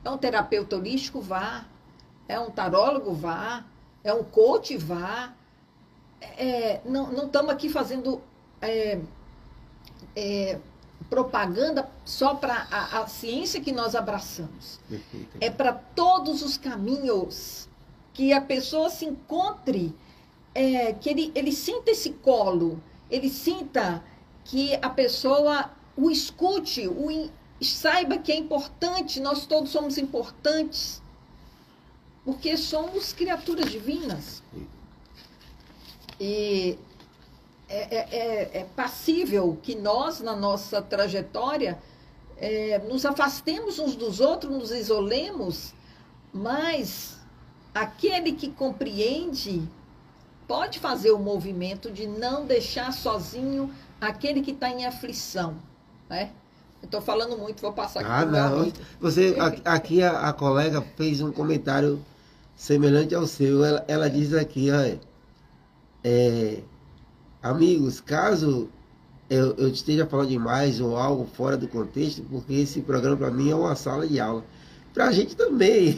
é um terapeuta holístico, vá. É um tarólogo, vá. É um coach, vá. Não estamos aqui fazendo propaganda só para a ciência que nós abraçamos. Perfeito. É para todos os caminhos que a pessoa se encontre, que ele sinta esse colo, ele sinta que a pessoa o escute, saiba que é importante, nós todos somos importantes, porque somos criaturas divinas. E é passível que nós, na nossa trajetória, nos afastemos uns dos outros, nos isolemos, mas aquele que compreende pode fazer o movimento de não deixar sozinho aquele que está em aflição, né? Eu estou falando muito, vou passar aqui. Não. Você, aqui a colega fez um comentário semelhante ao seu. Ela diz aqui, amigos, caso eu esteja falando demais ou algo fora do contexto, porque esse programa para mim é uma sala de aula. Para a gente também.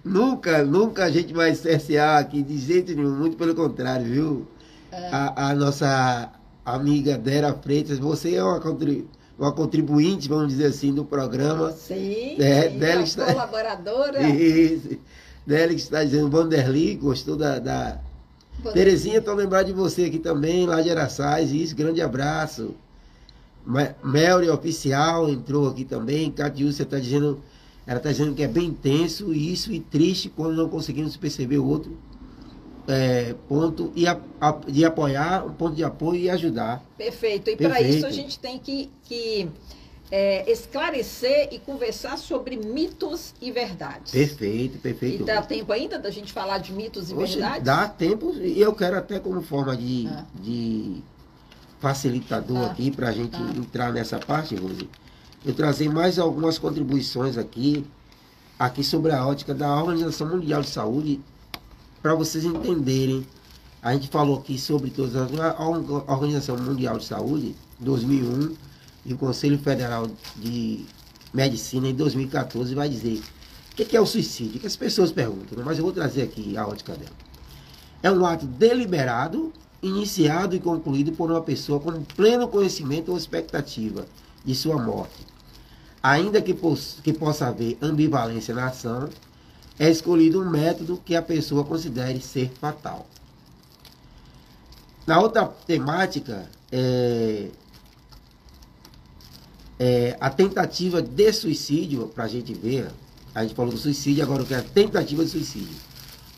nunca a gente vai cercear aqui de jeito nenhum, muito pelo contrário, viu? A nossa amiga Dera Freitas, você é uma contribuinte, vamos dizer assim, do programa. Sim, Dela está... colaboradora. Isso. Dela está dizendo, Vanderly, gostou da... Terezinha, estou lembrando de você aqui também, lá de Araçás, isso, grande abraço. Melry Oficial entrou aqui também, Catiúcia está dizendo, ela está dizendo que é bem intenso isso e triste quando não conseguimos perceber o outro ponto de apoiar, um ponto de apoio e ajudar. Perfeito, e para isso a gente tem que esclarecer e conversar sobre mitos e verdades. Perfeito. E dá tempo ainda da gente falar de mitos e verdades? Dá tempo, e eu quero até como forma de facilitador aqui, para a gente entrar nessa parte, Rose, eu trazer mais algumas contribuições aqui sobre a ótica da Organização Mundial de Saúde, para vocês entenderem. A gente falou aqui sobre todas a Organização Mundial de Saúde, 2001, e o Conselho Federal de Medicina, em 2014, vai dizer o que é o suicídio, que as pessoas perguntam, mas eu vou trazer aqui a ótica dela. É um ato deliberado, iniciado e concluído por uma pessoa com pleno conhecimento ou expectativa de sua morte. Ainda que possa haver ambivalência na ação, é escolhido um método que a pessoa considere ser fatal. Na outra temática, a tentativa de suicídio, para a gente ver, a gente falou do suicídio, agora eu quero a tentativa de suicídio.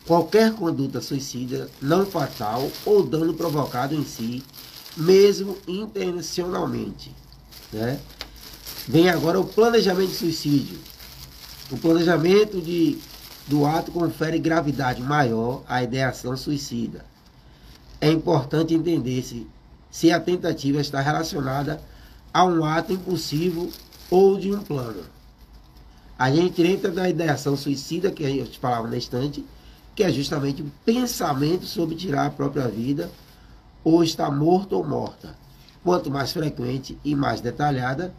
Qualquer conduta suicida não fatal ou dano provocado em si, mesmo intencionalmente, né? Vem agora o planejamento de suicídio. O planejamento do ato confere gravidade maior à ideação suicida. É importante entender se a tentativa está relacionada a um ato impulsivo ou de um plano. A gente entra na ideação suicida, que eu te falava na instante, que é justamente o pensamento sobre tirar a própria vida, ou estar morto ou morta. Quanto mais frequente e mais detalhada,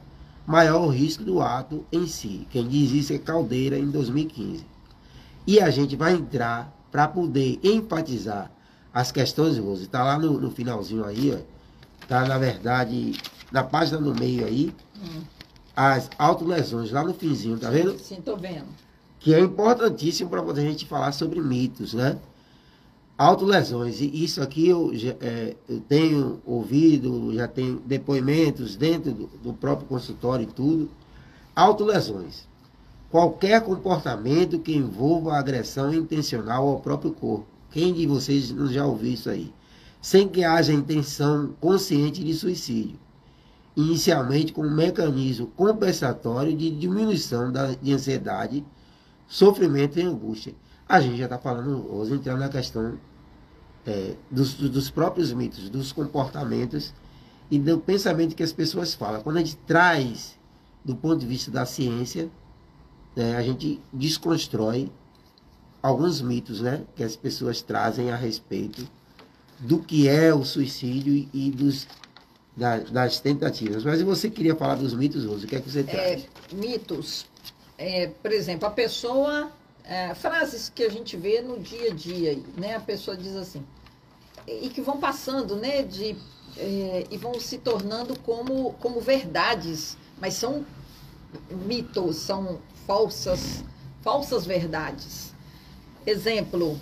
maior o risco do ato em si. Quem diz isso é Caldeira, em 2015. E a gente vai entrar para poder enfatizar as questões, Rose. Está lá no finalzinho aí, está na verdade na página no meio aí, as autolesões lá no finzinho, tá vendo? Sim, estou vendo. Que é importantíssimo para poder a gente falar sobre mitos, né? Autolesões, e isso aqui eu tenho ouvido, já tenho depoimentos dentro do próprio consultório e tudo. Autolesões. Qualquer comportamento que envolva agressão intencional ao próprio corpo. Quem de vocês não já ouviu isso aí? Sem que haja intenção consciente de suicídio. Inicialmente com um mecanismo compensatório de diminuição de ansiedade, sofrimento e angústia. A gente já está falando hoje, entrando na questão dos próprios mitos, dos comportamentos e do pensamento que as pessoas falam. Quando a gente traz do ponto de vista da ciência, a gente desconstrói alguns mitos, né, que as pessoas trazem a respeito do que é o suicídio e das tentativas. Mas você queria falar dos mitos, Rose? O que é que você traz? Mitos. Por exemplo, a pessoa... frases que a gente vê no dia a dia, né? A pessoa diz assim... E que vão passando, né? E vão se tornando como verdades. Mas são mitos, são falsas verdades. Exemplo...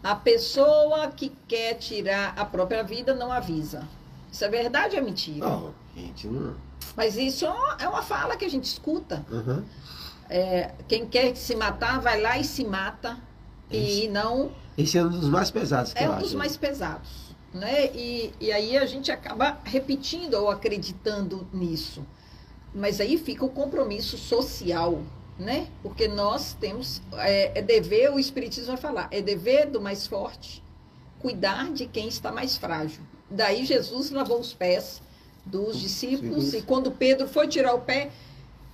A pessoa que quer tirar a própria vida não avisa. Isso é verdade ou é mentira? Não, gente, não... Mas isso é uma fala que a gente escuta. Uhum. Quem quer se matar, vai lá e se mata. E não... Esse é um dos mais pesados que eu acho. É um dos mais pesados. Né? E aí a gente acaba repetindo ou acreditando nisso. Mas aí fica o compromisso social, né? Porque nós temos, dever, o Espiritismo vai falar, é dever do mais forte cuidar de quem está mais frágil. Daí Jesus lavou os pés dos discípulos e quando Pedro foi tirar o pé,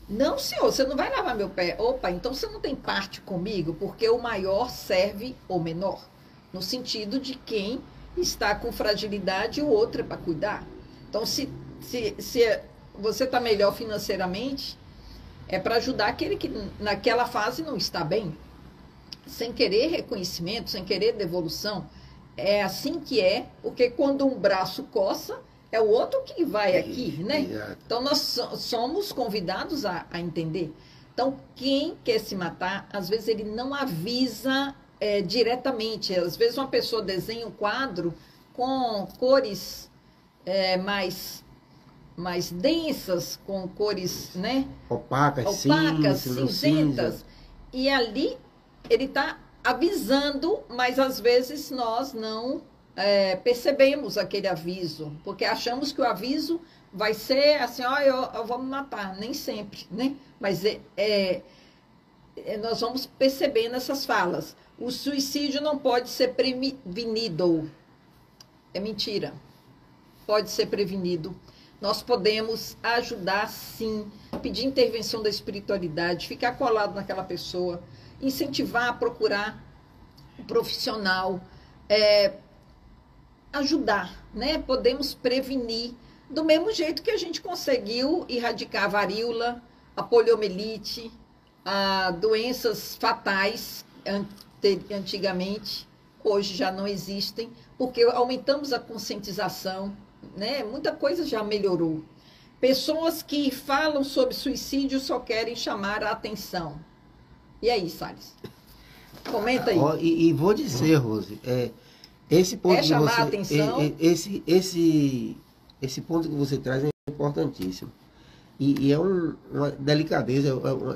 não, senhor, você não vai lavar meu pé. Opa, então você não tem parte comigo, porque o maior serve o menor, no sentido de quem está com fragilidade e o outro é para cuidar. Então, se você está melhor financeiramente, é para ajudar aquele que naquela fase não está bem, sem querer reconhecimento, sem querer devolução. É assim que é, porque quando um braço coça, é o outro que vai aqui, né? Então, nós somos convidados a entender. Então, quem quer se matar, às vezes ele não avisa diretamente. Às vezes uma pessoa desenha um quadro com cores mais densas, com cores, né? Opacas, cinzentas. E ali ele está avisando, mas às vezes nós não percebemos aquele aviso, porque achamos que o aviso vai ser assim, eu vou me matar. Nem sempre, né? Mas nós vamos percebendo essas falas. O suicídio não pode ser prevenido. É mentira. Pode ser prevenido. Nós podemos ajudar, sim, pedir intervenção da espiritualidade, ficar colado naquela pessoa, incentivar a procurar um profissional, ajudar, né? Podemos prevenir, do mesmo jeito que a gente conseguiu erradicar a varíola, a poliomielite, doenças fatais antigamente, hoje já não existem, porque aumentamos a conscientização, né? Muita coisa já melhorou. Pessoas que falam sobre suicídio só querem chamar a atenção. E aí, Salles? Comenta aí. E vou dizer, Rose, esse ponto que chamar você, a atenção. Esse ponto que você traz é importantíssimo. E é uma delicadeza,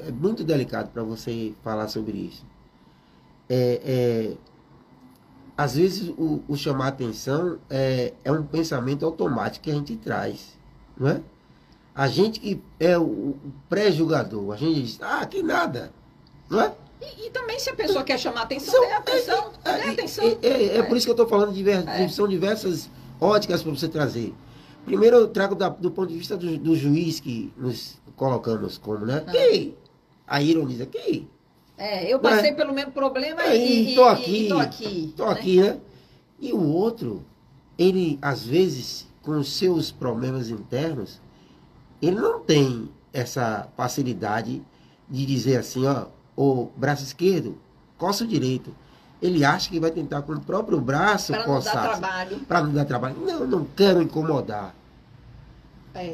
é muito delicado para você falar sobre isso. Às vezes o chamar a atenção é um pensamento automático que a gente traz, não é? A gente que é o pré-julgador, a gente diz, que nada, não é? E também se a pessoa quer chamar a atenção, dê atenção, dê atenção. Por isso que eu estou falando são diversas óticas para você trazer. Primeiro eu trago do ponto de vista do juiz que nos colocamos como, né? Que a ironiza, que... eu passei pelo mesmo problema e tô aqui. Tô aqui, né? E o outro, ele, às vezes, com os seus problemas internos, ele não tem essa facilidade de dizer assim, o braço esquerdo, coça o direito. Ele acha que vai tentar com o próprio braço coçar. Para não dar trabalho. Não quero incomodar.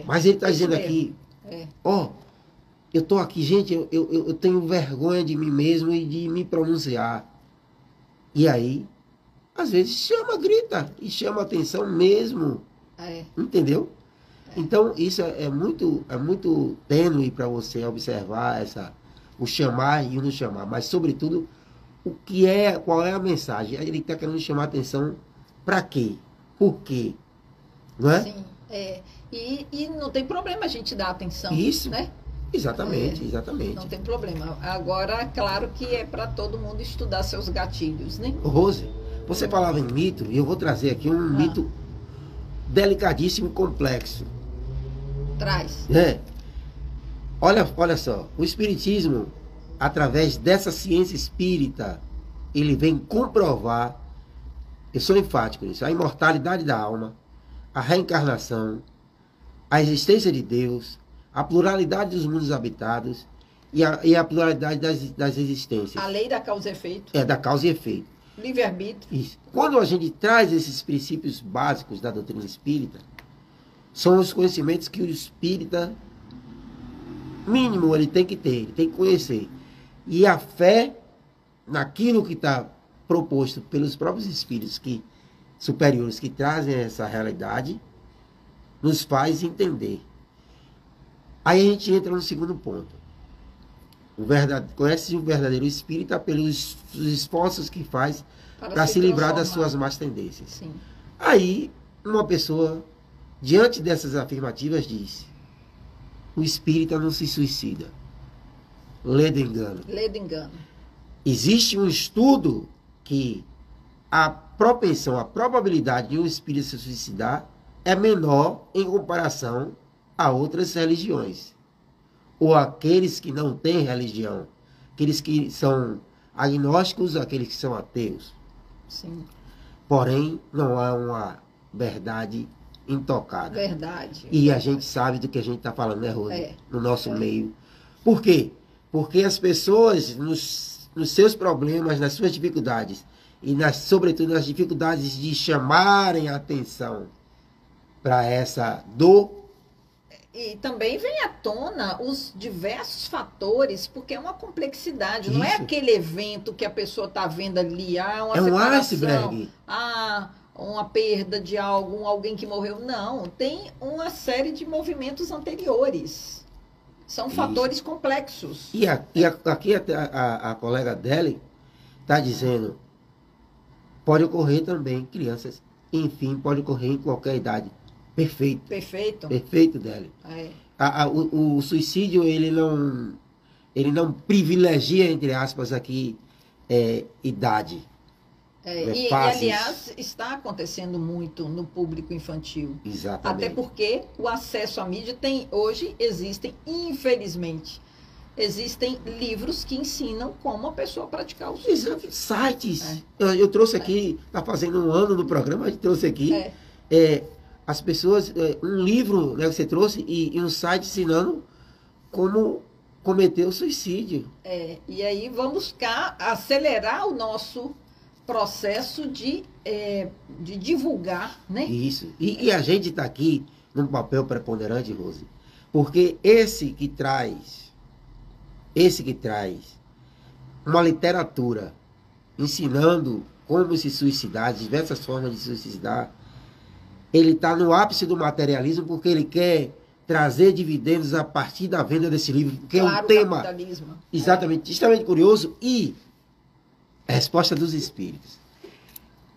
Mas ele está dizendo aqui, eu estou aqui, gente, eu tenho vergonha de mim mesmo e de me pronunciar. E aí, às vezes grita e chama atenção mesmo. Entendeu? Então, isso é muito tênue para você observar o chamar e o não chamar. Mas, sobretudo, qual é a mensagem? Ele está querendo chamar atenção para quê? Por quê? Não é? Sim, E não tem problema a gente dar atenção. Isso, né? Exatamente. Não tem problema. Agora, claro que é para todo mundo estudar seus gatilhos, né? Rose, você falava em mito, e eu vou trazer aqui um mito delicadíssimo e complexo. Traz. Olha só, o Espiritismo, através dessa ciência espírita, ele vem comprovar, eu sou enfático nisso, a imortalidade da alma, a reencarnação, a existência de Deus, a pluralidade dos mundos habitados e a pluralidade das existências. A lei da causa e efeito. É, da causa e efeito. Livre-arbítrio. Isso. Quando a gente traz esses princípios básicos da doutrina espírita, são os conhecimentos que o espírita, mínimo, ele tem que ter, ele tem que conhecer. E a fé naquilo que está proposto pelos próprios espíritos superiores que trazem essa realidade, nos faz entender. Aí a gente entra no segundo ponto. Conhece o verdadeiro espírita pelos esforços que faz para se livrar das suas más tendências. Sim. Aí, uma pessoa, diante dessas afirmativas, diz: o espírita não se suicida. Lê do engano. Lê do engano. Existe um estudo que a propensão, a probabilidade de um espírito se suicidar é menor em comparação a outras religiões. Ou aqueles que não têm religião. Aqueles que são agnósticos, aqueles que são ateus. Sim. Porém, não há uma verdade intocada. Verdade. E a gente sabe do que a gente está falando, né, Rose? É. No nosso meio. Por quê? Porque as pessoas, nos seus problemas, nas suas dificuldades, e sobretudo nas dificuldades de chamarem a atenção para essa dor. E também vem à tona os diversos fatores, porque é uma complexidade. Não é Isso. aquele evento que a pessoa está vendo ali, uma É um separação, iceberg. Uma perda de alguém que morreu. Não, tem uma série de movimentos anteriores. São fatores complexos. E aqui a colega dele está dizendo, pode ocorrer também crianças, enfim, pode ocorrer em qualquer idade. Perfeito. Perfeito. Perfeito, Délio. É. O suicídio, ele não privilegia, entre aspas, aqui, idade. E, aliás, está acontecendo muito no público infantil. Exatamente. Até porque o acesso à mídia infelizmente, existem livros que ensinam como a pessoa praticar o suicídio. Exato. Sites. Eu trouxe aqui, está fazendo um ano no programa, a gente trouxe aqui. As pessoas, um livro, né, que você trouxe e um site ensinando como cometer o suicídio. E aí vamos acelerar o nosso processo de divulgar, né? Isso. E a gente está aqui num papel preponderante, Rose, porque esse que traz uma literatura ensinando como se suicidar, diversas formas de suicidar, ele está no ápice do materialismo porque ele quer trazer dividendos a partir da venda desse livro, que claro, é um tema capitalismo. Exatamente, extremamente curioso. E a resposta dos espíritos: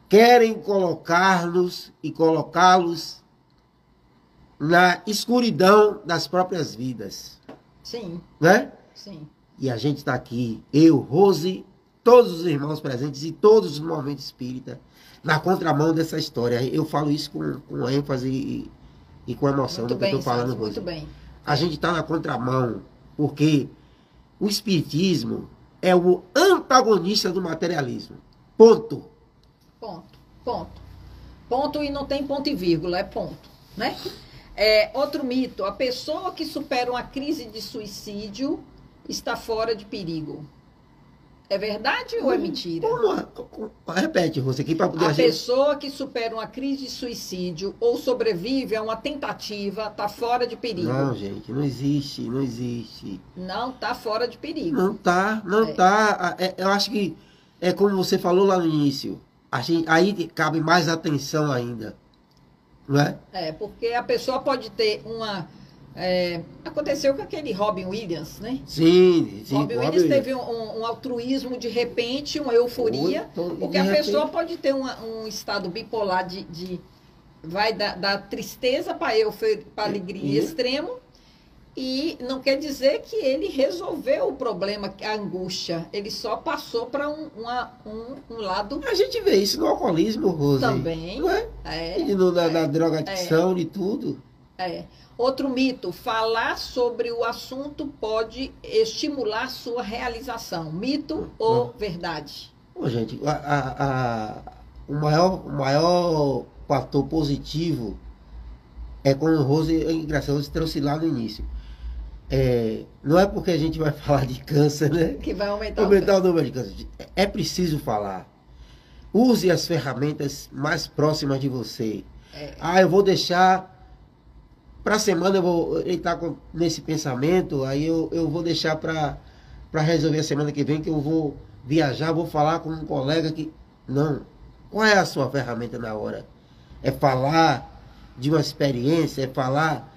querem colocar-nos e colocá-los na escuridão das próprias vidas. Sim. Né? Sim. E a gente está aqui, eu, Rose, todos os irmãos presentes e todos os movimentos espírita, na contramão dessa história. Eu falo isso com ênfase e com emoção do que eu estou falando, Rose. Muito bem. A gente está na contramão porque o espiritismo é o antagonista do materialismo. Ponto. Ponto e não tem ponto e vírgula, é ponto, né? Outro mito: a pessoa que supera uma crise de suicídio está fora de perigo. É verdade ou é mentira? Repete, você aqui para poder... A pessoa que supera uma crise de suicídio ou sobrevive a uma tentativa está fora de perigo. Não, gente, não existe. Não está fora de perigo. Não tá. Eu acho que é como você falou lá no início. Aí cabe mais atenção ainda. Não é? Porque a pessoa pode ter uma... aconteceu com aquele Robin Williams, né? Sim. Robin Williams teve um altruísmo de repente, uma euforia, porque a pessoa pode ter um estado bipolar vai da tristeza para a alegria extremo, e não quer dizer que ele resolveu o problema, a angústia. Ele só passou para um lado... A gente vê isso no alcoolismo, Rose. Também. Não é? E na drogadição e tudo. Outro mito: falar sobre o assunto pode estimular sua realização. Mito ou verdade? Gente, o maior fator positivo como o Rose, é engraçado, você trouxe lá no início. Não é porque a gente vai falar de câncer, né? Que vai aumentar o número de câncer. É preciso falar. Use as ferramentas mais próximas de você. Eu vou deixar para a semana, ele está nesse pensamento, aí eu vou deixar para resolver a semana que vem, que eu vou viajar, vou falar com um colega que... Não. Qual é a sua ferramenta na hora? É falar de uma experiência, é falar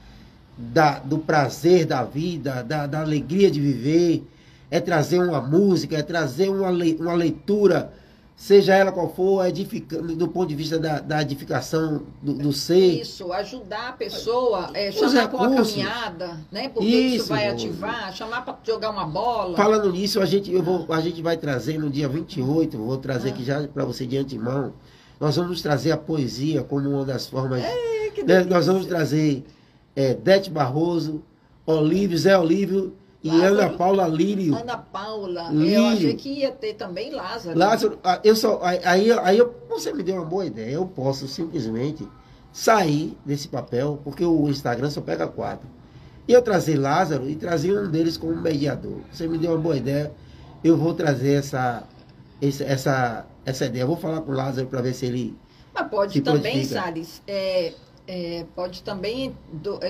do prazer da vida, da alegria de viver, é trazer uma música, é trazer uma leitura, seja ela qual for, edificando, do ponto de vista da edificação do ser. Isso, ajudar a pessoa, chamar para uma caminhada, né? Porque isso vai ativar, chamar para jogar uma bola. Falando nisso, a gente vai trazer no dia 28, vou trazer aqui já para você de antemão, nós vamos trazer a poesia como uma das formas. Nós vamos trazer Dete Barroso, Zé Olívio e Lázaro, Ana Paula Lírio. Ana Paula. Lírio. Eu achei que ia ter também Lázaro. Você me deu uma boa ideia. Eu posso simplesmente sair desse papel, porque o Instagram só pega 4. E eu trazer Lázaro e trazer um deles como mediador. Você me deu uma boa ideia. Eu vou trazer essa ideia. Eu vou falar com o Lázaro para ver se ele... Mas pode também, Salles, pode também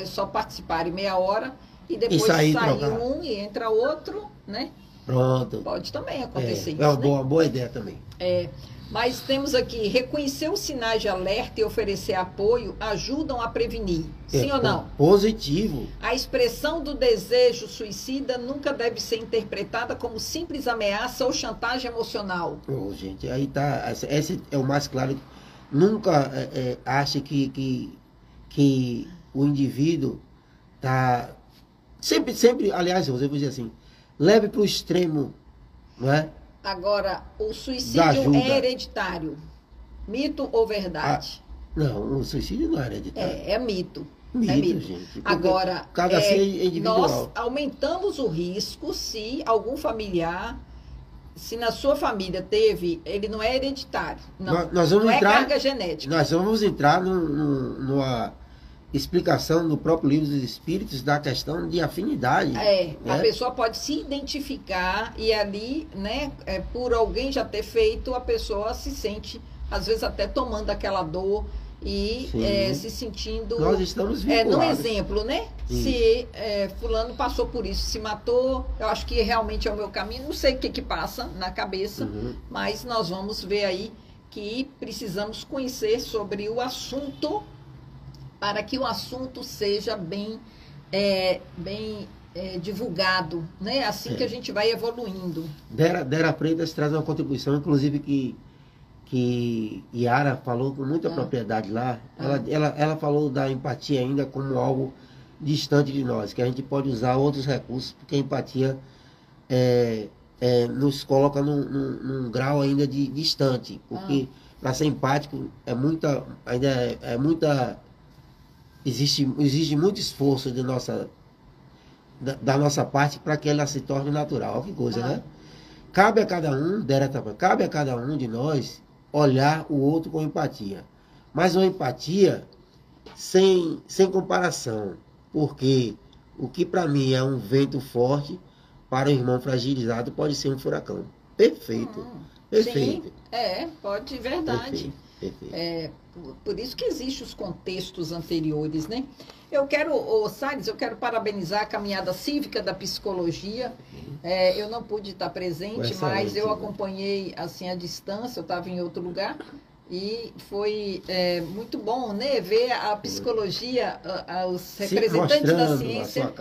só participar em meia hora e depois sair um e entra outro, né? Pronto. Pode também acontecer isso, é uma boa ideia também. Mas temos aqui, reconhecer os sinais de alerta e oferecer apoio ajudam a prevenir. Sim ou não? Positivo. A expressão do desejo suicida nunca deve ser interpretada como simples ameaça ou chantagem emocional. Gente, aí tá. Esse é o mais claro. Nunca ache que o indivíduo tá... Sempre, aliás, eu vou dizer assim, leve para o extremo, não é? Agora, o suicídio é hereditário. Mito ou verdade? Não, o suicídio não é hereditário. É mito. Mito, gente. Agora, cada ser é individual. Nós aumentamos o risco se algum familiar... Se na sua família teve, ele não é hereditário. Não é carga genética. Nós vamos entrar numa explicação no próprio Livro dos Espíritos da questão de afinidade. Né? A pessoa pode se identificar e ali, né, por alguém já ter feito, a pessoa se sente, às vezes até tomando aquela dor e se sentindo... Nós estamos vinculados. No exemplo, né? Isso. Se fulano passou por isso, se matou, eu acho que realmente é o meu caminho, não sei o que passa na cabeça, mas nós vamos ver aí que precisamos conhecer sobre o assunto para que o assunto seja bem divulgado, né? Assim que a gente vai evoluindo. Dera Freitas traz uma contribuição, inclusive que Yara falou com muita propriedade lá. Ela falou da empatia ainda como algo distante de nós, que a gente pode usar outros recursos, porque a empatia nos coloca num grau ainda distante, porque para ser empático exige muito esforço da nossa parte para que ela se torne natural. Olha que coisa, né? Cabe a cada um de nós olhar o outro com empatia. Mas uma empatia sem comparação. Porque o que para mim é um vento forte, para o irmão fragilizado pode ser um furacão. Perfeito. Perfeito. Sim, pode, verdade. Perfeito. Por isso que existem os contextos anteriores, né? Salles, eu quero parabenizar a caminhada cívica da psicologia. Eu não pude estar presente, mas eu acompanhei assim à distância, eu estava em outro lugar. E foi muito bom, né, ver a psicologia, os representantes da ciência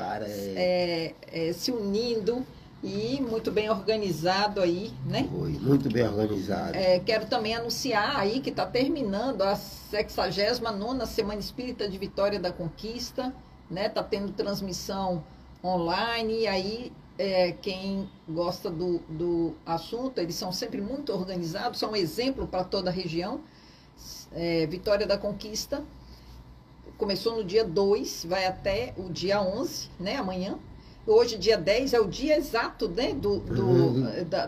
se unindo e muito bem organizado aí, né? Foi muito bem organizado. Quero também anunciar aí que está terminando a 69ª Semana Espírita de Vitória da Conquista, né? Está tendo transmissão online, e aí quem gosta do assunto, eles são sempre muito organizados, são um exemplo para toda a região. Vitória da Conquista começou no dia 2, vai até o dia 11, né, amanhã. Hoje, dia 10, é o dia exato, né,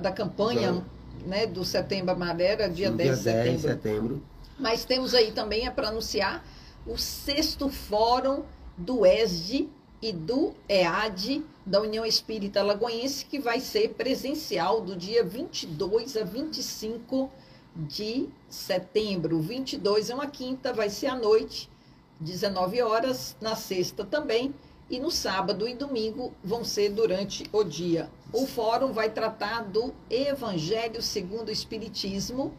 da campanha, né, do Setembro Amarelo, dia 10 de setembro. Setembro. Mas temos aí também, para anunciar, o 6º Fórum do ESD e do EAD, da União Espírita Alagoense, que vai ser presencial do dia 22 a 25 de setembro. 22 é uma quinta, vai ser à noite, 19 horas, na sexta também, e no sábado e domingo vão ser durante o dia. O fórum vai tratar do Evangelho segundo o Espiritismo,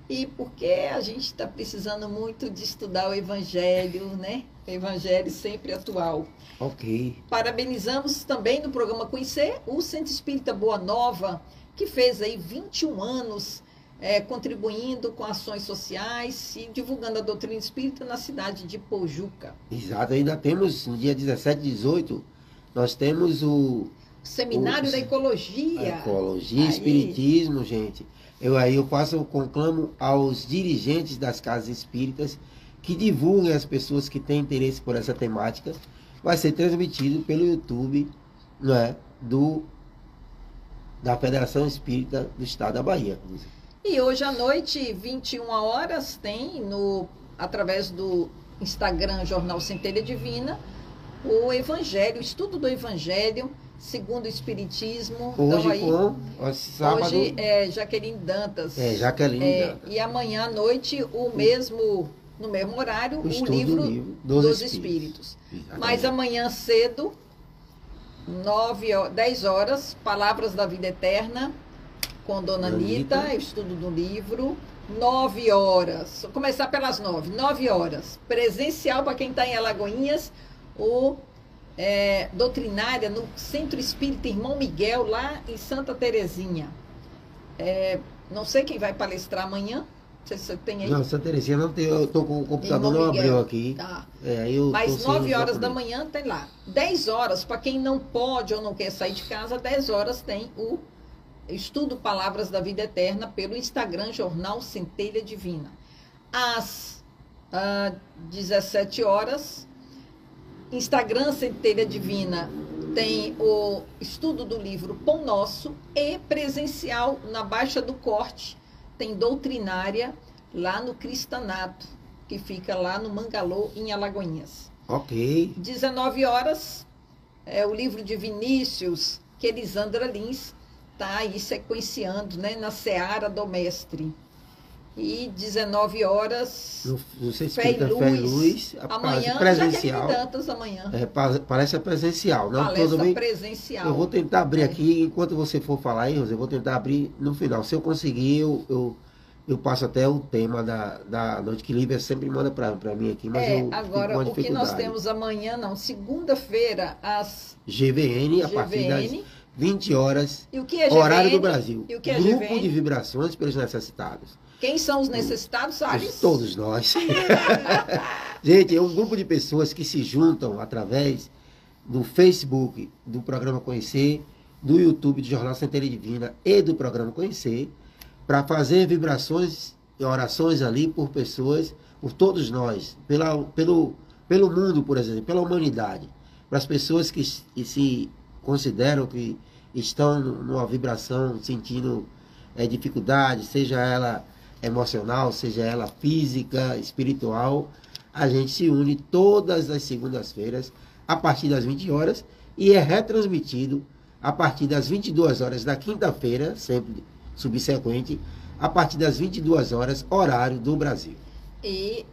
e porque a gente está precisando muito de estudar o Evangelho, né? O Evangelho sempre atual. Ok. Parabenizamos também no programa Conhecer o Centro Espírita Boa Nova, que fez aí 21 anos contribuindo com ações sociais e divulgando a doutrina espírita na cidade de Pojuca. Exato, ainda temos no dia 17 e 18, nós temos o Seminário da Ecologia. Ecologia e Espiritismo, gente. Eu faço o conclamo aos dirigentes das casas espíritas que divulguem as pessoas que têm interesse por essa temática. Vai ser transmitido pelo YouTube, né, da Federação Espírita do Estado da Bahia. E hoje à noite, 21 horas, tem através do Instagram Jornal Centelha Divina, o Evangelho, o estudo do Evangelho segundo o Espiritismo. Hoje, então, aí, sábado, hoje é Jaqueline Dantas. Jaqueline Dantas. E amanhã à noite, no mesmo horário, o livro dos Espíritos. Mas amanhã cedo, 10 horas, Palavras da Vida Eterna, com Dona Anitta, estudo do livro. 9 horas, vou começar pelas 9. 9 horas, presencial para quem está em Alagoinhas, doutrinária no Centro Espírita Irmão Miguel, lá em Santa Terezinha. Não sei quem vai palestrar amanhã. Não sei se você tem aí. Não, Santa Terezinha não tem, eu estou com o computador, não abriu aqui. Tá. Mas 9 horas da manhã tem lá. 10 horas, para quem não pode ou não quer sair de casa, 10 horas tem o Estudo Palavras da Vida Eterna pelo Instagram Jornal Centelha Divina. Às 17 horas, Instagram Centelha Divina tem o estudo do livro Pão Nosso, e presencial na Baixa do Corte tem doutrinária lá no Cristanato, que fica lá no Mangalô, em Alagoinhas. Ok. 19 horas, o livro de Vinícius, que Elisandra Lins está aí sequenciando, né, na Seara do Mestre. E 19 horas, Fé e Luz, amanhã, presencial. Dantas, amanhã. Palestra presencial. Não, palestra presencial. Eu vou tentar abrir aqui, enquanto você for falar aí, Rosê, eu vou tentar abrir no final. Se eu conseguir, eu passo até o tema da noite, que Lívia sempre manda para mim aqui, mas agora, o que nós temos amanhã, segunda-feira, às GVN, a partir das 20 horas, e o que é GVN? Horário do Brasil. E o que é Grupo GVN? de Vibrações pelos Necessitados. Quem são os necessitados, Salles? Todos nós. Gente, é um grupo de pessoas que se juntam através do Facebook, do programa Conhecer, do YouTube do Jornal Centelha Divina e do programa Conhecer, para fazer vibrações e orações ali por pessoas, por todos nós, pelo mundo, por exemplo, pela humanidade, para as pessoas que se consideram que estão numa vibração, sentindo dificuldade, seja ela emocional, seja ela física, espiritual. A gente se une todas as segundas-feiras a partir das 20 horas e é retransmitido a partir das 22 horas da quinta-feira, sempre subsequente, a partir das 22 horas, horário do Brasil. E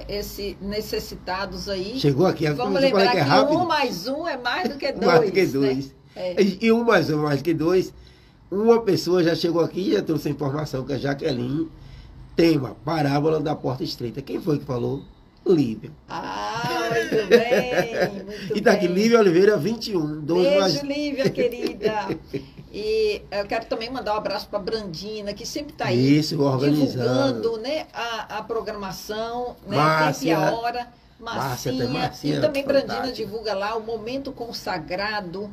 esse necessitados aí... Chegou aqui, vamos lembrar que rápido. 1 mais 1 é mais do que 2. Mais do que 2. Né? E 1 mais 1 é mais do que 2. Uma pessoa já chegou aqui e já trouxe a informação que a Jaqueline tema, parábola da porta estreita. Quem foi que falou? Lívia. Muito bem, muito e tá aqui, Lívia Oliveira, 21. Beijo, Lívia, querida. E eu quero também mandar um abraço para Brandina, que sempre está aí divulgando, né, a programação, né, tempo e a hora. Marcinha, e também Brandina divulga lá o Momento Consagrado,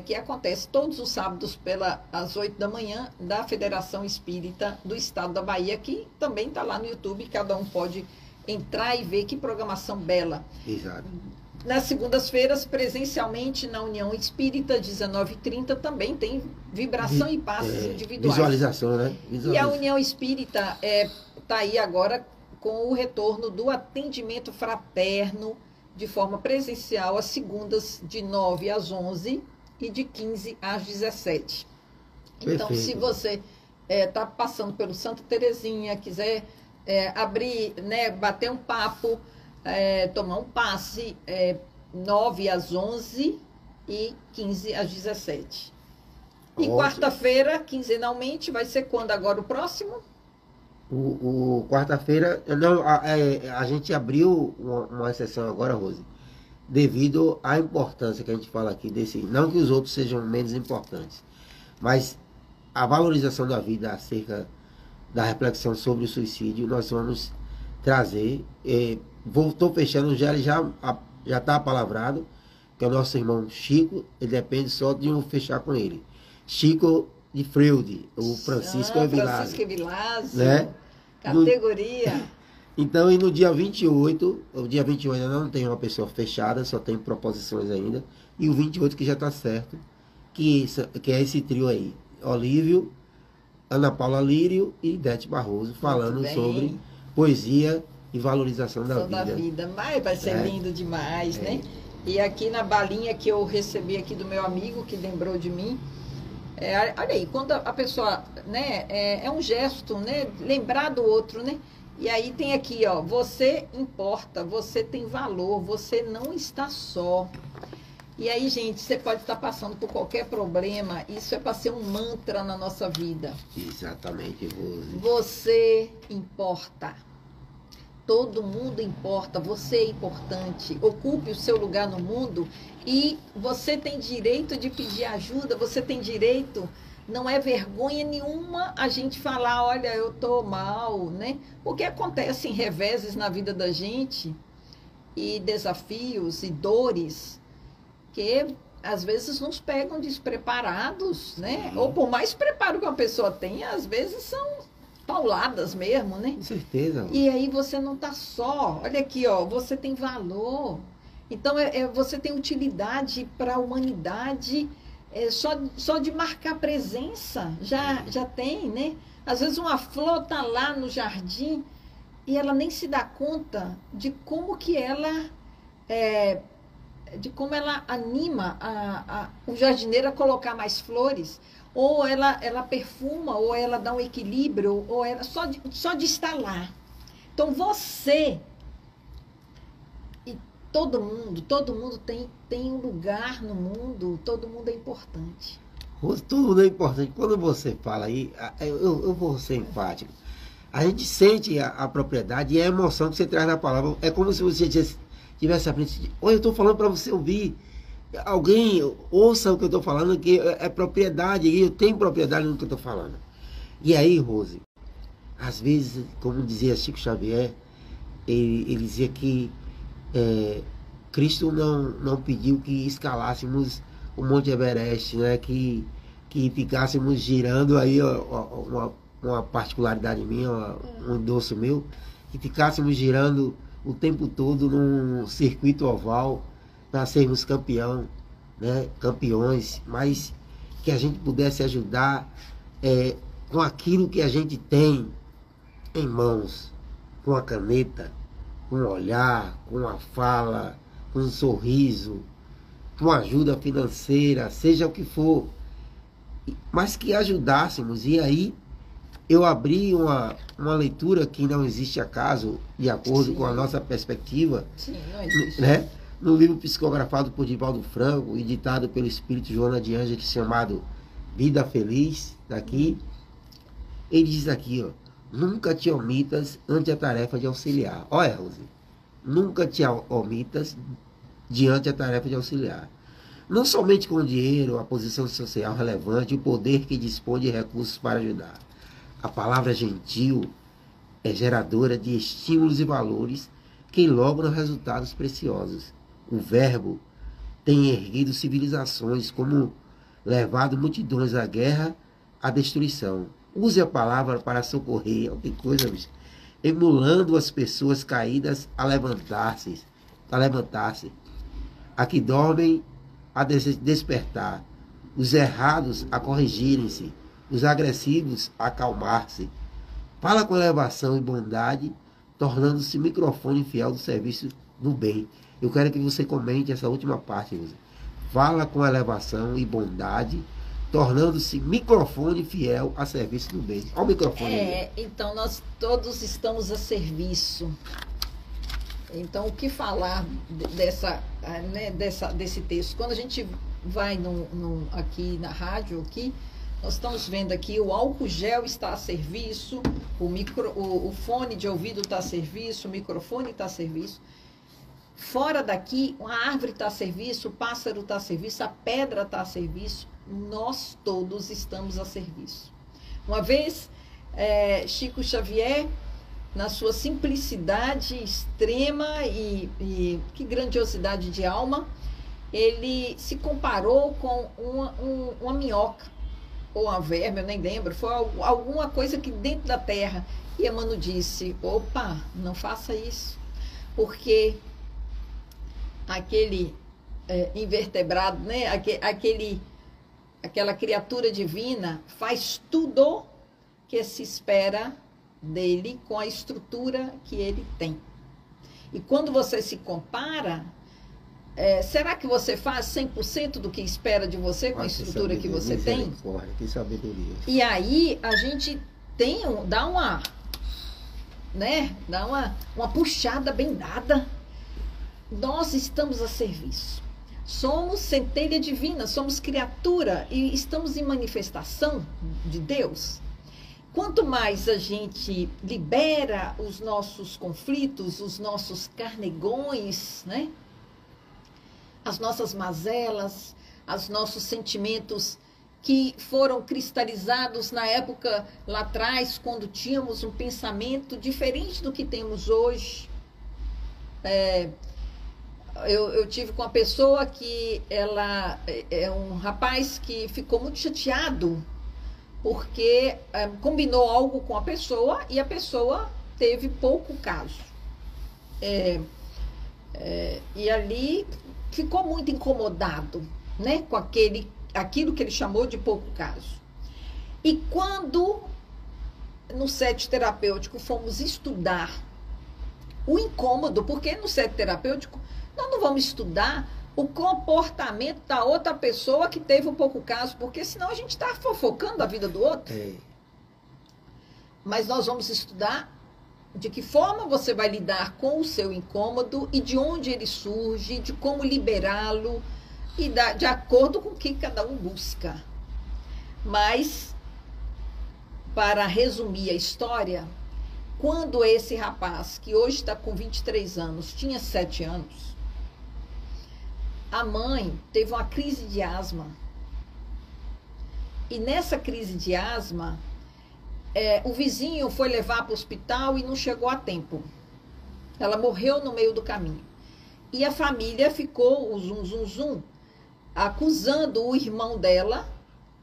que acontece todos os sábados às 8 da manhã, da Federação Espírita do Estado da Bahia, que também está lá no YouTube, cada um pode entrar e ver que programação bela. Exato. Nas segundas-feiras, presencialmente na União Espírita, 19h30, também tem vibração e passes individuais. Visualização, né? E a União Espírita está aí agora com o retorno do atendimento fraterno de forma presencial às segundas de 9 às 11 e de 15 às 17. Então, Perfeito. se você está passando pelo Santa Terezinha, quiser abrir, né, bater um papo, tomar um passe, 9 às 11 e 15 às 17. E Ótimo. quarta-feira, quinzenalmente, vai ser quando agora o próximo? Quarta-feira, não, a gente abriu uma sessão agora, Rose, devido à importância que a gente fala aqui desse, não que os outros sejam menos importantes, mas a valorização da vida acerca da reflexão sobre o suicídio, nós vamos trazer. Estou fechando, já está apalavrado, que é o nosso irmão Chico, ele depende só de um fechar com ele. Chico de Freude, o Francisco Evilásio. Francisco Evilásio, né? Categoria. Então, e no dia 28, o dia 28 ainda não tem uma pessoa fechada, só tem proposições ainda, e o 28 que já está certo, que é esse trio aí, Olívio, Ana Paula Lírio e Idete Barroso, falando sobre poesia e valorização da vida. Mas vai ser lindo demais, né? E aqui na balinha que eu recebi aqui do meu amigo, que lembrou de mim, olha aí, quando a pessoa, né, é um gesto, né, lembrar do outro, né? E aí tem aqui, ó, você importa, você tem valor, você não está só. E aí, gente, você pode estar passando por qualquer problema, isso é para ser um mantra na nossa vida. Exatamente, Rose. Você importa. Todo mundo importa, você é importante. Ocupe o seu lugar no mundo e você tem direito de pedir ajuda, você tem direito, não é vergonha nenhuma a gente falar, olha, eu tô mal, né? Porque acontecem reveses na vida da gente e desafios e dores que às vezes nos pegam despreparados, né? Ou por mais preparo que uma pessoa tenha, às vezes são pauladas mesmo, né? Com certeza. E aí você não está só. Olha aqui, ó, você tem valor. Então, você tem utilidade para a humanidade. Só de marcar presença já tem, né? Às vezes uma flor está lá no jardim e ela nem se dá conta de como que ela anima o jardineiro a colocar mais flores, ou ela perfuma, ou ela dá um equilíbrio, ou ela só de estar lá. Então você e todo mundo tem um lugar no mundo, todo mundo é importante. Todo mundo é importante. Quando você fala aí, eu vou ser enfático. A gente sente a propriedade e a emoção que você traz na palavra. É como se você tivesse aprendido. Olha, eu estou falando para você ouvir. Alguém ouça o que eu estou falando, que é propriedade, e eu tenho propriedade no que eu estou falando. E aí, Rose, às vezes, como dizia Chico Xavier, ele dizia que Cristo não pediu que escalássemos o Monte Everest, né? Que ficássemos girando aí, uma particularidade minha, um endosso meu, que ficássemos girando o tempo todo num circuito oval, para sermos campeões, mas que a gente pudesse ajudar com aquilo que a gente tem em mãos, com a caneta, com o olhar, com a fala, com um sorriso, com ajuda financeira, seja o que for, mas que ajudássemos. E aí eu abri uma leitura que não existe acaso, de acordo com a nossa perspectiva. Sim, não existe. Né? No livro psicografado por Divaldo Franco, editado pelo espírito Joana de Ângeles, chamado Vida Feliz, daqui, ele diz aqui, ó, nunca te omitas ante a tarefa de auxiliar. Olha, Rose, nunca te omitas diante a tarefa de auxiliar. Não somente com o dinheiro, a posição social relevante, o poder que dispõe de recursos para ajudar. A palavra gentil é geradora de estímulos e valores que logram resultados preciosos. O verbo tem erguido civilizações, como levado multidões à guerra, à destruição. Use a palavra para socorrer, que coisa, bicho, emulando as pessoas caídas a levantar-se, a que dormem a despertar, os errados a corrigirem-se, os agressivos a acalmar-se, Fala com elevação e bondade, tornando-se microfone fiel do serviço no bem. Eu quero que você comente essa última parte. Fala com elevação e bondade, tornando-se microfone fiel a serviço do bem. Olha o microfone. Então nós todos estamos a serviço. Então o que falar desse texto? Quando a gente vai aqui na rádio, nós estamos vendo aqui o álcool gel está a serviço, o fone de ouvido está a serviço, o microfone está a serviço. Fora daqui, uma árvore está a serviço, o pássaro está a serviço, a pedra está a serviço. Nós todos estamos a serviço. Uma vez, Chico Xavier, na sua simplicidade extrema e que grandiosidade de alma, ele se comparou com uma minhoca, ou uma verme, eu nem lembro, foi alguma coisa que dentro da terra. E Emmanuel disse, opa, não faça isso, porque aquele invertebrado, né? Aquela criatura divina faz tudo que se espera dele com a estrutura que ele tem. E quando você se compara, será que você faz 100% do que espera de você com a estrutura que você tem? Que sabedoria. E aí a gente dá uma puxada bem dada. Nós estamos a serviço. Somos centelha divina, somos criatura e estamos em manifestação de Deus. Quanto mais a gente libera os nossos conflitos, os nossos carnegões, né? As nossas mazelas, os nossos sentimentos que foram cristalizados na época lá atrás, quando tínhamos um pensamento diferente do que temos hoje. Eu tive com uma pessoa que ela é um rapaz que ficou muito chateado porque combinou algo com a pessoa e a pessoa teve pouco caso. E ali ficou muito incomodado, né, com aquilo que ele chamou de pouco caso. E quando no set terapêutico fomos estudar o incômodo, porque no set terapêutico nós não vamos estudar o comportamento da outra pessoa que teve um pouco caso, porque senão a gente está fofocando a vida do outro. Mas nós vamos estudar de que forma você vai lidar com o seu incômodo e de onde ele surge, de como liberá-lo e de acordo com o que cada um busca. Mas, para resumir a história, quando esse rapaz, que hoje está com 23 anos, tinha 7 anos, a mãe teve uma crise de asma. E nessa crise de asma, o vizinho foi levar para o hospital e não chegou a tempo. Ela morreu no meio do caminho. E a família ficou, o zum, acusando o irmão dela,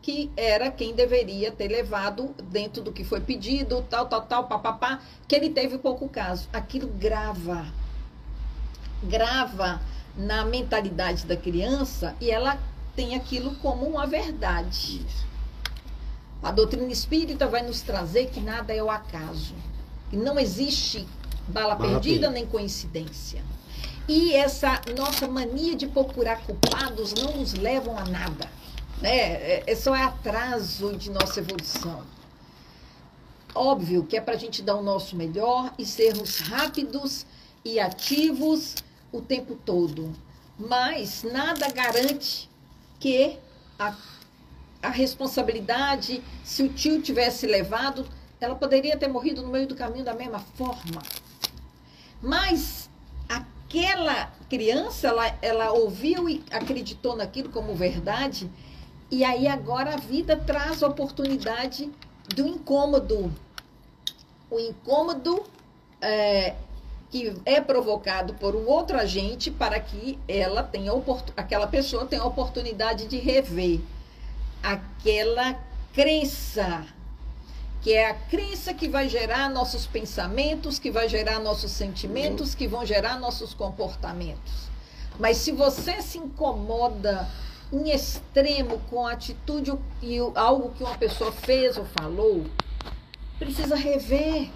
que era quem deveria ter levado dentro do que foi pedido, tal, papapá, que ele teve pouco caso. Aquilo grava na mentalidade da criança e ela tem aquilo como uma verdade. Isso. A doutrina espírita vai nos trazer que nada é o acaso. Que não existe bala perdida nem coincidência. E essa nossa mania de procurar culpados não nos levam a nada. Né? Só é atraso de nossa evolução. Óbvio que é para a gente dar o nosso melhor e sermos rápidos e ativos o tempo todo. Mas nada garante que a responsabilidade, se o tio tivesse levado, ela poderia ter morrido no meio do caminho da mesma forma. Mas aquela criança, ela ouviu e acreditou naquilo como verdade, e aí agora a vida traz a oportunidade do incômodo. O incômodo que é provocado por um outro agente para que ela aquela pessoa tenha a oportunidade de rever aquela crença, que é a crença que vai gerar nossos pensamentos, que vai gerar nossos sentimentos, que vão gerar nossos comportamentos. Mas se você se incomoda em extremo com a atitude e algo que uma pessoa fez ou falou, precisa rever.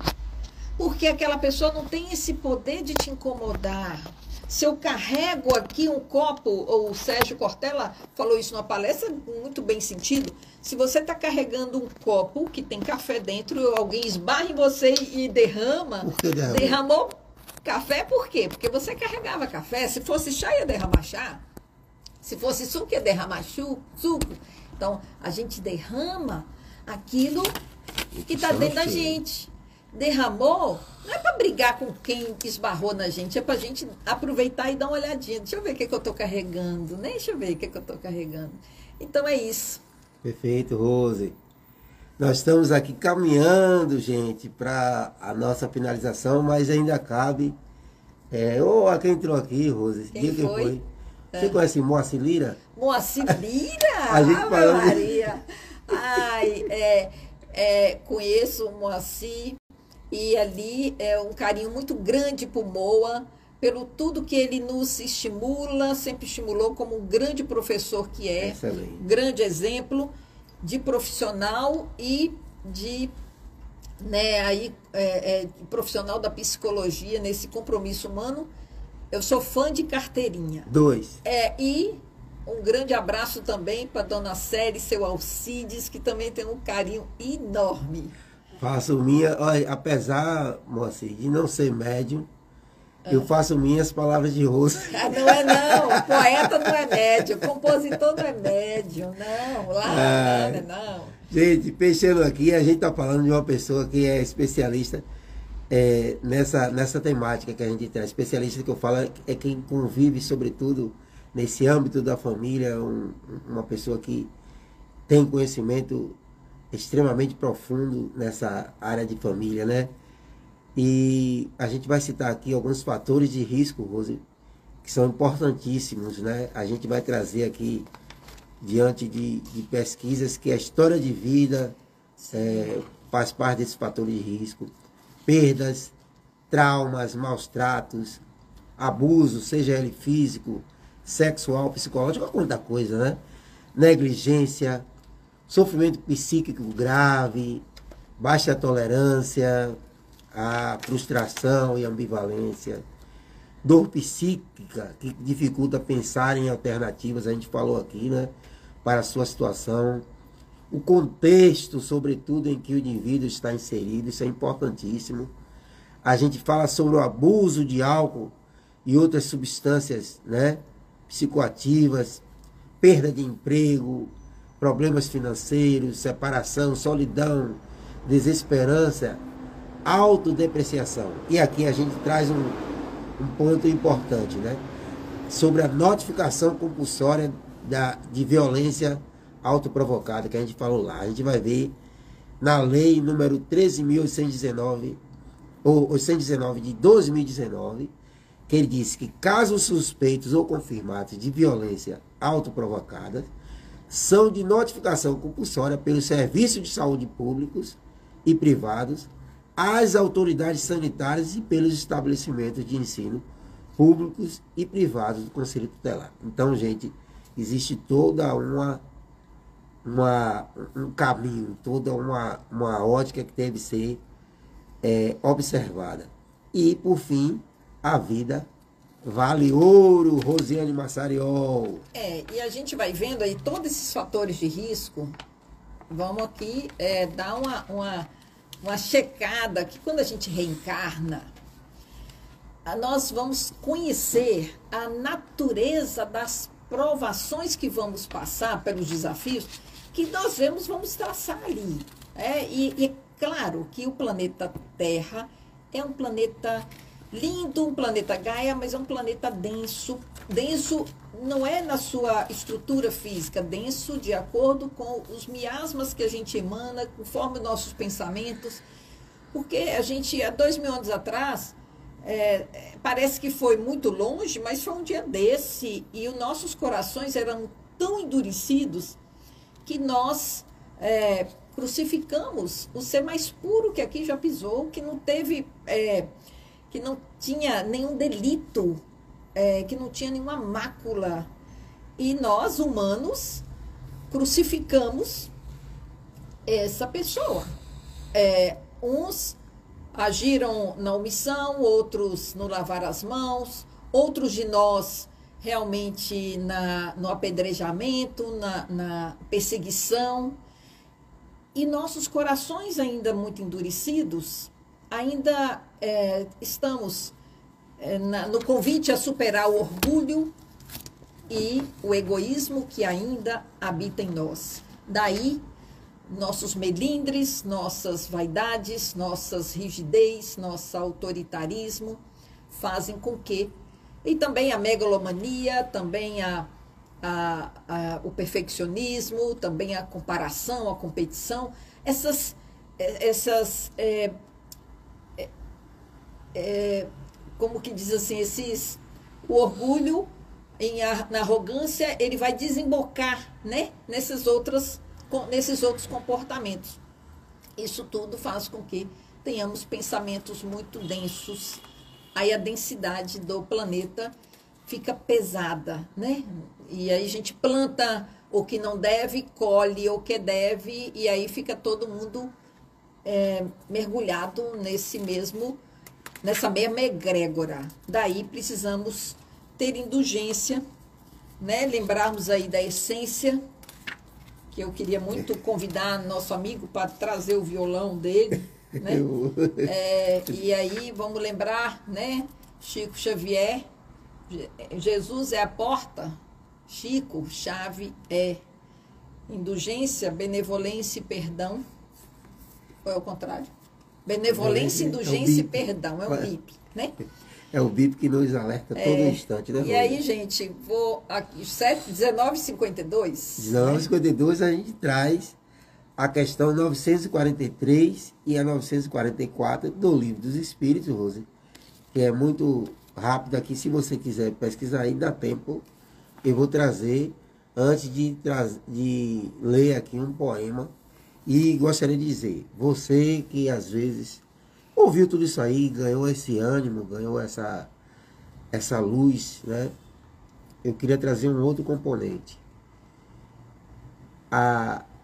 Porque aquela pessoa não tem esse poder de te incomodar. Se eu carrego aqui um copo, ou o Sérgio Cortella falou isso numa palestra, muito bem sentido. Se você está carregando um copo que tem café dentro, alguém esbarra em você e derrama, derramou café, por quê? Porque você carregava café. Se fosse chá, ia derramar chá. Se fosse suco, ia derramar suco. Então, a gente derrama aquilo que está dentro da gente. Derramou, não é para brigar com quem esbarrou na gente, é para a gente aproveitar e dar uma olhadinha. Deixa eu ver o que eu estou carregando, né? Deixa eu ver o que eu estou carregando. Então, é isso. Perfeito, Rose. Nós estamos aqui caminhando, gente, para a nossa finalização, mas ainda cabe. Quem entrou aqui, Rose? Quem foi? Você conhece Moacir Lira? Moacir Lira? A gente Ave Maria! Conheço o Moacir. E ali é um carinho muito grande por Moa, pelo tudo que ele nos estimula, sempre estimulou como um grande professor que é. Excelente. Grande exemplo de profissional e de profissional da psicologia, nesse compromisso humano. Eu sou fã de carteirinha. 2. E um grande abraço também para Dona Célia e seu Alcides, que também tem um carinho enorme. Faço minha, olha, apesar, Moacir, de não ser médium, eu faço minhas palavras de Rose. Não é não, poeta não é médium, compositor não é médium, não. Gente, pensando aqui, a gente está falando de uma pessoa que é especialista nessa temática que a gente traz. Especialista que eu falo é quem convive, sobretudo, nesse âmbito da família, uma pessoa que tem conhecimento extremamente profundo nessa área de família, né? E a gente vai citar aqui alguns fatores de risco, Rose, que são importantíssimos, né? A gente vai trazer aqui, diante de pesquisas, que a história de vida faz parte desses fatores de risco. Perdas, traumas, maus tratos, abuso, seja ele físico, sexual, psicológico, quanta coisa, né? Negligência, sofrimento psíquico grave, baixa tolerância, a frustração e ambivalência, dor psíquica que dificulta pensar em alternativas, a gente falou aqui, né, para a sua situação, o contexto, sobretudo, em que o indivíduo está inserido, isso é importantíssimo. A gente fala sobre o abuso de álcool e outras substâncias, né, psicoativas, perda de emprego, problemas financeiros, separação, solidão, desesperança, autodepreciação. E aqui a gente traz um ponto importante, né? Sobre a notificação compulsória de violência autoprovocada, que a gente falou lá. A gente vai ver na lei número 13.819, ou 819 de 2019, que ele disse que casos suspeitos ou confirmados de violência autoprovocada são de notificação compulsória pelos serviços de saúde públicos e privados, às autoridades sanitárias e pelos estabelecimentos de ensino públicos e privados do Conselho Tutelar. Então, gente, existe toda um caminho, toda uma ótica que deve ser observada. E, por fim, a vida vale ouro, Rosiane Massariol. E a gente vai vendo aí todos esses fatores de risco. Vamos aqui dar uma checada, que quando a gente reencarna, nós vamos conhecer a natureza das provações que vamos passar, pelos desafios que nós vamos traçar ali. E é claro que o planeta Terra é um planeta lindo, um planeta Gaia, mas é um planeta denso. Denso não é na sua estrutura física, denso de acordo com os miasmas que a gente emana, conforme nossos pensamentos. Porque a gente, há 2000 anos atrás, parece que foi muito longe, mas foi um dia desse, e os nossos corações eram tão endurecidos que nós crucificamos o ser mais puro que aqui já pisou, que não teve... que não tinha nenhum delito, que não tinha nenhuma mácula. E nós, humanos, crucificamos essa pessoa. uns agiram na omissão, outros no lavar as mãos, outros de nós realmente no apedrejamento, na perseguição. E nossos corações ainda muito endurecidos, ainda estamos no convite a superar o orgulho e o egoísmo que ainda habita em nós. Daí, nossos melindres, nossas vaidades, nossas rigidez, nosso autoritarismo fazem com que... E também a megalomania, também o perfeccionismo, também a comparação, a competição, como que diz assim, o orgulho na arrogância, ele vai desembocar, né, nesses outros comportamentos. Isso tudo faz com que tenhamos pensamentos muito densos. Aí a densidade do planeta fica pesada, né? E aí a gente planta o que não deve, colhe o que deve, e aí fica todo mundo mergulhado nessa mesma egrégora. Daí precisamos ter indulgência, né? Lembrarmos aí da essência, que eu queria muito convidar nosso amigo para trazer o violão dele, né? E aí vamos lembrar, né? Chico Xavier, Jesus é a porta, Chico, chave é indulgência, benevolência e perdão. Ou é o contrário? Benevolência, indulgência e perdão, é o BIP, né? É o BIP que nos alerta todo instante, né? E aí, gente, vou aqui, 19h52. 19h52 a gente traz a questão 943 e a 944 do Livro dos Espíritos, Rose, que é muito rápido aqui. Se você quiser pesquisar aí, dá tempo. Eu vou trazer, antes de ler aqui um poema, e gostaria de dizer, você que às vezes ouviu tudo isso aí, ganhou esse ânimo, ganhou essa luz, né? Eu queria trazer um outro componente.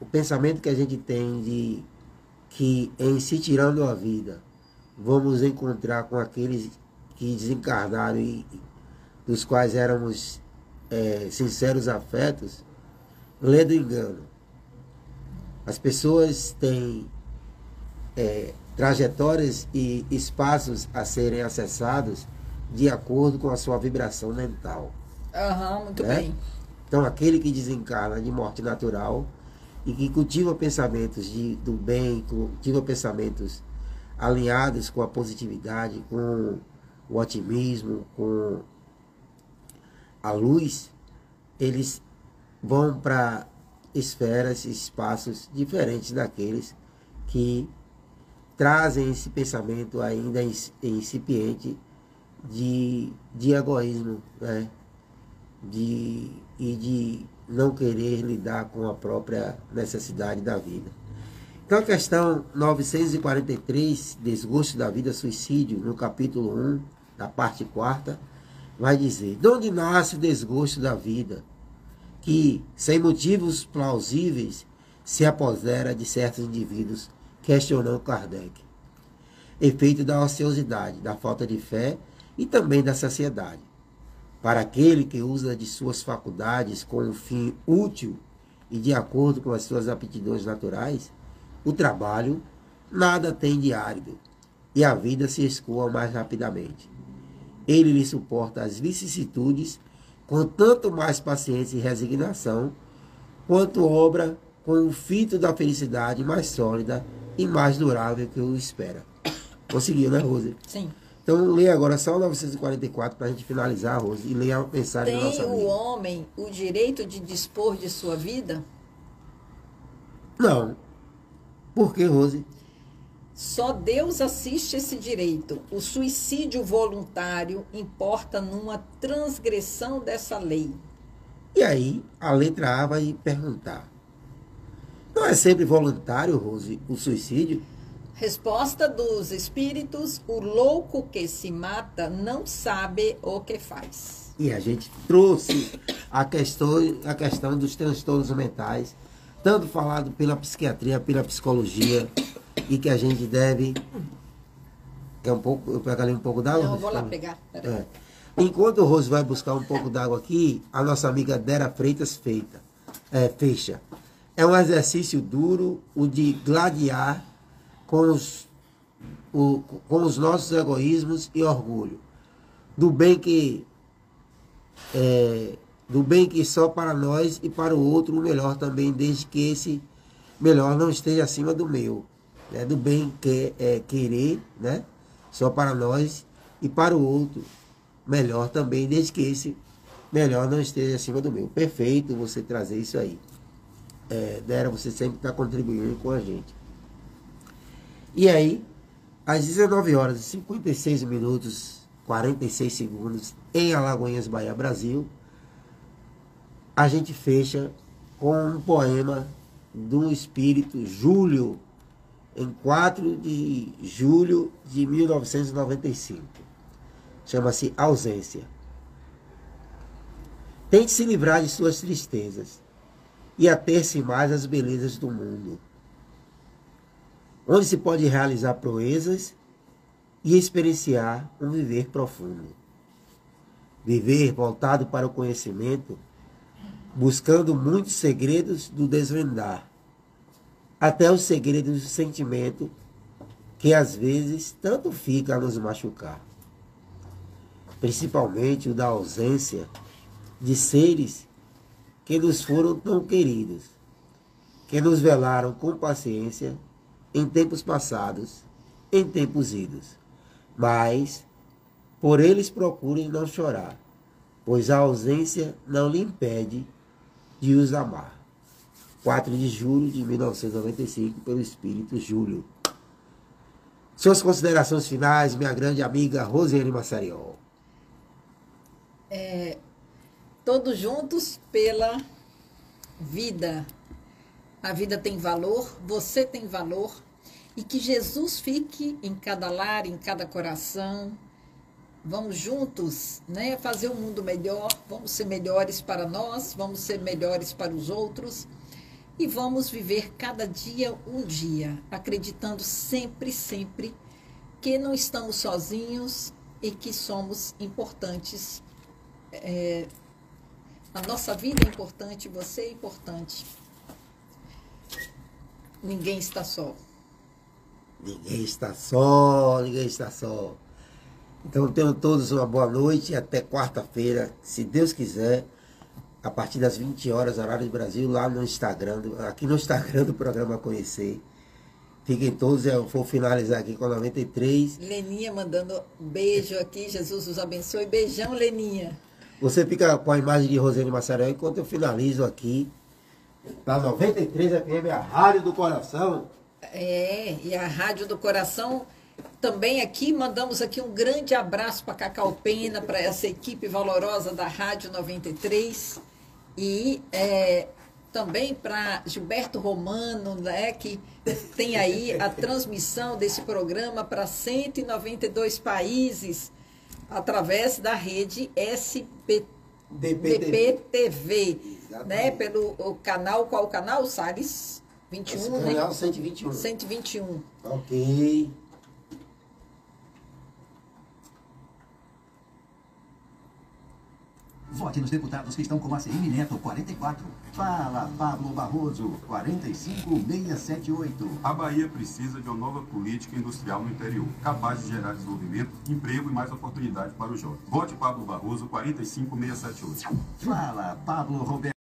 O pensamento que a gente tem de que em se tirando a vida, vamos encontrar com aqueles que desencarnaram e dos quais éramos sinceros afetos, lê do engano. As pessoas têm trajetórias e espaços a serem acessados de acordo com a sua vibração mental. Muito bem. Então, aquele que desencarna de morte natural e que cultiva pensamentos do bem, cultiva pensamentos alinhados com a positividade, com o otimismo, com a luz, eles vão para esferas, espaços diferentes daqueles que trazem esse pensamento ainda incipiente de egoísmo, né? E de não querer lidar com a própria necessidade da vida. Então a questão 943, desgosto da vida, suicídio, no capítulo 1, da parte 4ª, vai dizer: de onde nasce o desgosto da vida, que, sem motivos plausíveis, se apodera de certos indivíduos, questionou Kardec. Efeito da ociosidade, da falta de fé e também da saciedade. Para aquele que usa de suas faculdades com um fim útil e de acordo com as suas aptidões naturais, o trabalho nada tem de árido e a vida se escoa mais rapidamente. Ele lhe suporta as vicissitudes com tanto mais paciência e resignação, quanto obra com o fito da felicidade mais sólida e mais durável que o espera. Conseguiu, né, Rose? Sim. Então, lê agora só o 944 para a gente finalizar, Rose, e lê a mensagem da nossa amiga. amiga. Tem o homem o direito de dispor de sua vida? Não. Por que, Rose? Só Deus assiste esse direito. O suicídio voluntário importa numa transgressão dessa lei. E aí, a letra A vai perguntar: não é sempre voluntário, Rose, o suicídio? Resposta dos espíritos: o louco que se mata não sabe o que faz. E a gente trouxe a questão dos transtornos mentais, tanto falado pela psiquiatria, pela psicologia, e que a gente deve... Quer um pouco? Eu pego ali um pouco d'água? Não, eu vou lá pegar. Enquanto o Rose vai buscar um pouco d'água aqui, a nossa amiga Dera Freitas fecha. É um exercício duro o de gladiar com os nossos egoísmos e orgulho. Do bem que só para nós e para o outro o melhor também, desde que esse melhor não esteja acima do meu. Né? Do bem que querer, né? Só para nós e para o outro melhor também, desde que esse melhor não esteja acima do meu. Perfeito você trazer isso aí. Dera, você sempre está contribuindo com a gente. E aí, às 19 horas e 56 minutos, 46 segundos, em Alagoinhas, Bahia, Brasil, a gente fecha com um poema do espírito Júlio, em 4 de julho de 1995. Chama-se Ausência. Tente se livrar de suas tristezas e ater-se mais às belezas do mundo, onde se pode realizar proezas e experienciar um viver profundo. Viver voltado para o conhecimento, buscando muitos segredos do desvendar, até os segredos do sentimento, que às vezes tanto fica a nos machucar. Principalmente o da ausência de seres que nos foram tão queridos, que nos velaram com paciência em tempos passados, em tempos idos. Mas, por eles procurem não chorar, pois a ausência não lhe impede de os amar. 4 de julho de 1995, pelo Espírito Júlio. Suas considerações finais, minha grande amiga Rosiane Massariol. Todos juntos pela vida. A vida tem valor, você tem valor, e que Jesus fique em cada lar, em cada coração. Vamos juntos, né, fazer um mundo melhor, vamos ser melhores para nós, vamos ser melhores para os outros, e vamos viver cada dia um dia, acreditando sempre, sempre que não estamos sozinhos e que somos importantes. A nossa vida é importante, você é importante. Ninguém está só. Ninguém está só, ninguém está só. Então tenham todos uma boa noite e até quarta-feira, se Deus quiser, a partir das 20 horas, horário do Brasil, lá no Instagram, aqui no Instagram do programa Conhecer. Fiquem todos, eu vou finalizar aqui com 93. Leninha mandando beijo aqui, Jesus os abençoe. Beijão, Leninha. Você fica com a imagem de Rosiane Massariol enquanto eu finalizo aqui. Tá 93 FM, a Rádio do Coração. E a Rádio do Coração também aqui. Mandamos aqui um grande abraço para Cacau Pena, para essa equipe valorosa da Rádio 93. E também para Gilberto Romano, né, que tem aí a transmissão desse programa para 192 países, através da rede SBT-TV, né? Pelo o canal, qual o canal, Salles? 21, esse né? canal 121. 121. Ok. Vote nos deputados que estão com ACM Neto, 44. Fala, Pablo Barroso, 45678. A Bahia precisa de uma nova política industrial no interior, capaz de gerar desenvolvimento, emprego e mais oportunidades para os jovens. Vote Pablo Barroso, 45678. Fala, Pablo Roberto.